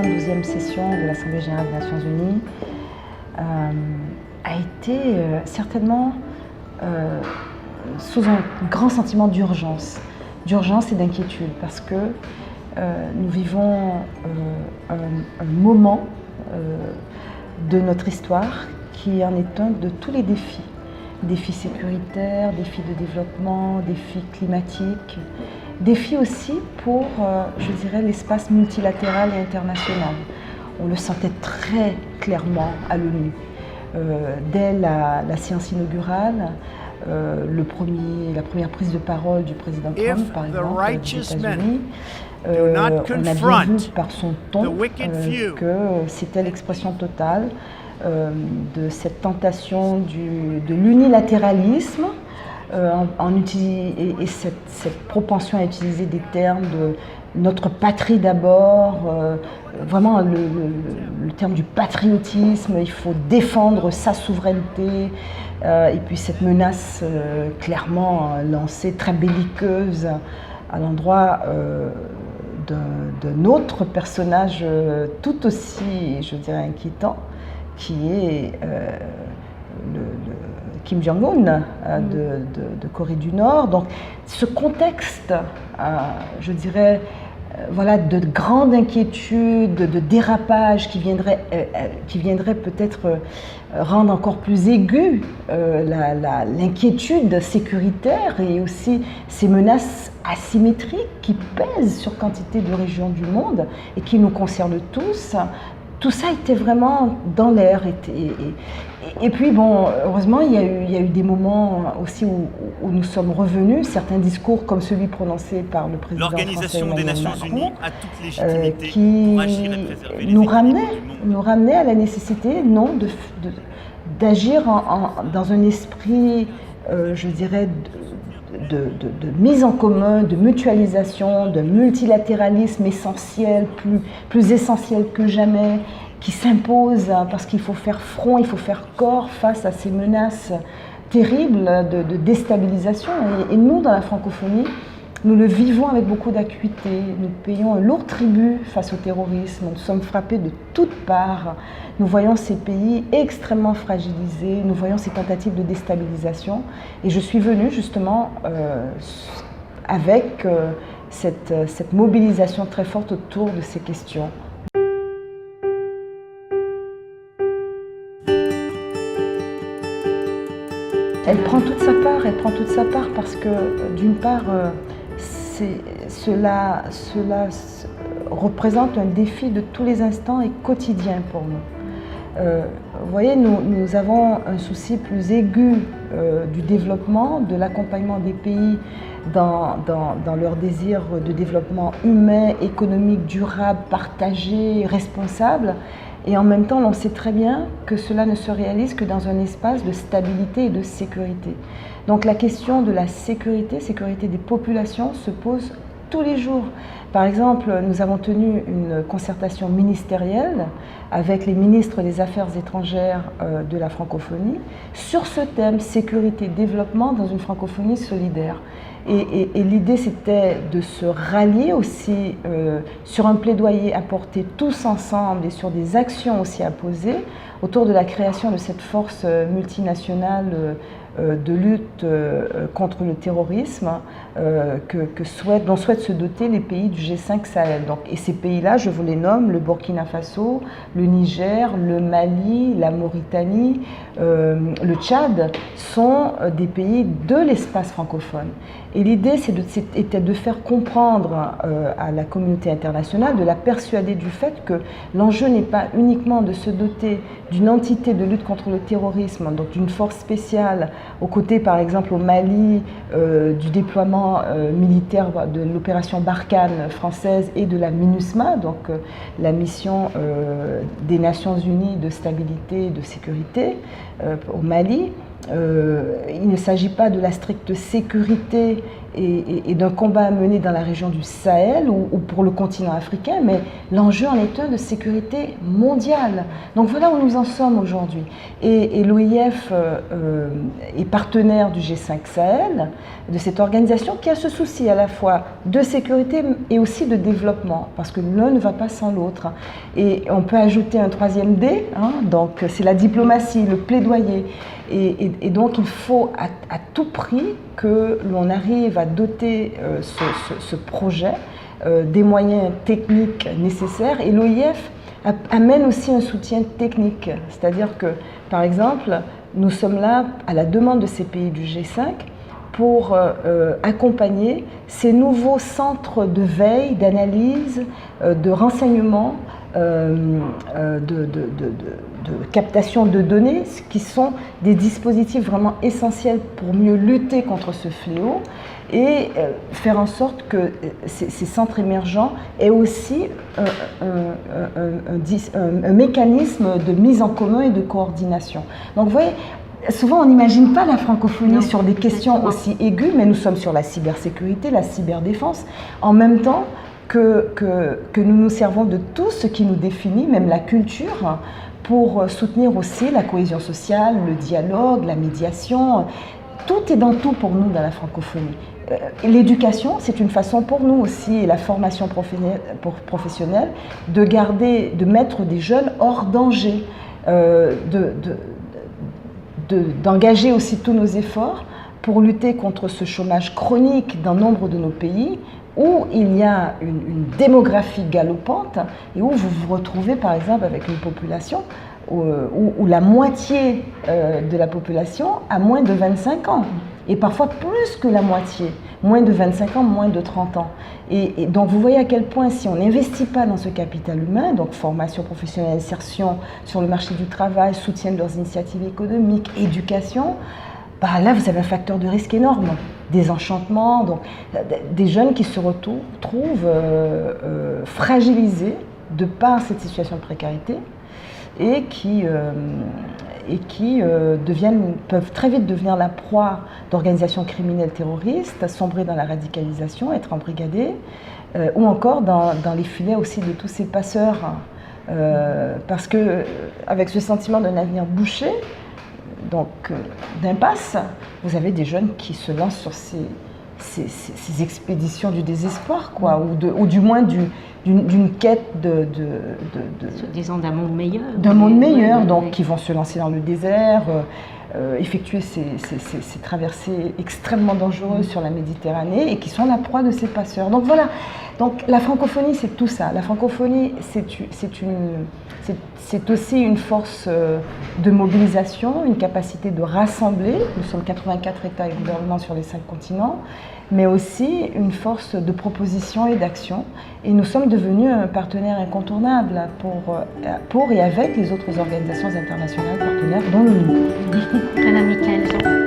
72e session de l'Assemblée générale des Nations Unies a été certainement sous un grand sentiment d'urgence et d'inquiétude, parce que nous vivons un moment de notre histoire qui en est un de tous les défis. Défis sécuritaires, défis de développement, défis climatiques, défis aussi pour, je dirais, l'espace multilatéral et international. On le sentait très clairement à l'ONU. Dès la séance inaugurale, la première prise de parole du président Trump, par exemple, des États-Unis, on a bien vu par son ton que c'était l'expression totale de cette tentation de l'unilatéralisme et cette propension à utiliser des termes de notre patrie d'abord, vraiment le terme du patriotisme, il faut défendre sa souveraineté, et puis cette menace clairement lancée, très belliqueuse, à l'endroit d'un autre personnage tout aussi, je dirais, inquiétant, qui est Kim Jong-un de Corée du Nord. Donc ce contexte, je dirais, voilà, de grande inquiétude, de dérapage qui viendrait peut-être rendre encore plus aiguë l'inquiétude sécuritaire et aussi ces menaces asymétriques qui pèsent sur quantité de régions du monde et qui nous concernent tous. Tout ça était vraiment dans l'air. Et puis, bon, heureusement, il y a eu des moments aussi où nous sommes revenus. Certains discours, comme celui prononcé par le président français Emmanuel Macron, qui nous ramenait à la nécessité, non, d'agir dans un esprit, je dirais, de mise en commun, de mutualisation, de multilatéralisme essentiel, plus essentiel que jamais, qui s'impose parce qu'il faut faire front, il faut faire corps face à ces menaces terribles de déstabilisation. Et nous, dans la francophonie, nous le vivons avec beaucoup d'acuité. Nous payons un lourd tribut face au terrorisme. Nous sommes frappés de toutes parts. Nous voyons ces pays extrêmement fragilisés. Nous voyons ces tentatives de déstabilisation. Et je suis venue justement avec cette mobilisation très forte autour de ces questions. Elle prend toute sa part parce que d'une part, cela représente un défi de tous les instants et quotidien pour nous. Vous voyez, nous avons un souci plus aigu du développement, de l'accompagnement des pays dans leur désir de développement humain, économique, durable, partagé, responsable. Et en même temps, on sait très bien que cela ne se réalise que dans un espace de stabilité et de sécurité. Donc la question de la sécurité des populations se pose tous les jours. Par exemple, nous avons tenu une concertation ministérielle avec les ministres des Affaires étrangères de la francophonie sur ce thème, sécurité-développement dans une francophonie solidaire. Et l'idée, c'était de se rallier aussi sur un plaidoyer à porter tous ensemble et sur des actions aussi à poser autour de la création de cette force multinationale de lutte contre le terrorisme dont souhaitent se doter les pays du G5 Sahel. Donc, et ces pays-là, je vous les nomme, le Burkina Faso, le Niger, le Mali, la Mauritanie, le Tchad, sont des pays de l'espace francophone. Et l'idée était de faire comprendre à la communauté internationale, de la persuader du fait que l'enjeu n'est pas uniquement de se doter d'une entité de lutte contre le terrorisme, donc d'une force spéciale, aux côtés par exemple au Mali du déploiement militaire de l'opération Barkhane française et de la MINUSMA, donc la mission des Nations Unies de stabilité et de sécurité au Mali. Il ne s'agit pas de la stricte sécurité et d'un combat à mener dans la région du Sahel ou pour le continent africain, mais l'enjeu en est un de sécurité mondiale. Donc voilà où nous en sommes aujourd'hui. Et l'OIF est partenaire du G5 Sahel, de cette organisation qui a ce souci à la fois de sécurité et aussi de développement, parce que l'un ne va pas sans l'autre. Et on peut ajouter un troisième D, hein, donc c'est la diplomatie, le plaidoyer. Et donc il faut à tout prix que l'on arrive à doter ce projet des moyens techniques nécessaires. Et l'OIF amène aussi un soutien technique, c'est-à-dire que, par exemple, nous sommes là à la demande de ces pays du G5 pour accompagner ces nouveaux centres de veille, d'analyse, de renseignement, de captation de données, qui sont des dispositifs vraiment essentiels pour mieux lutter contre ce fléau et faire en sorte que ces centres émergents aient aussi un mécanisme de mise en commun et de coordination. Donc vous voyez, souvent on n'imagine pas la francophonie sur des questions aussi aiguës, mais nous sommes sur la cybersécurité, la cyberdéfense, en même temps que nous nous servons de tout ce qui nous définit, même la culture, pour soutenir aussi la cohésion sociale, le dialogue, la médiation. Tout est dans tout pour nous dans la francophonie. L'éducation, c'est une façon pour nous aussi, et la formation professionnelle, de mettre des jeunes hors danger, d'engager aussi tous nos efforts pour lutter contre ce chômage chronique dans nombre de nos pays, où il y a une démographie galopante et où vous vous retrouvez par exemple avec une population où la moitié de la population a moins de 25 ans, et parfois plus que la moitié, moins de 25 ans, moins de 30 ans. Et donc vous voyez à quel point si on n'investit pas dans ce capital humain, donc formation professionnelle, insertion sur le marché du travail, soutien de leurs initiatives économiques, éducation, bah là vous avez un facteur de risque énorme, désenchantement, donc des jeunes qui se retrouvent fragilisés de par cette situation de précarité et qui peuvent très vite devenir la proie d'organisations criminelles terroristes, sombrer dans la radicalisation, être embrigadés, ou encore dans les filets aussi de tous ces passeurs, parce que avec ce sentiment d'un avenir bouché, donc d'impasse, vous avez des jeunes qui se lancent sur ces expéditions du désespoir, quoi, ou du moins d'une quête disons d'un monde meilleur. D'un monde meilleur, donc qui vont se lancer dans le désert, effectuer ces traversées extrêmement dangereuses sur la Méditerranée et qui sont la proie de ces passeurs. Donc voilà, donc la francophonie c'est tout ça. La francophonie c'est aussi une force de mobilisation, une capacité de rassembler. Nous sommes 84 États et gouvernements sur les 5 continents, mais aussi une force de proposition et d'action. Et nous sommes devenus un partenaire incontournable pour et avec les autres organisations internationales partenaires, dont l'ONU. Madame Michael.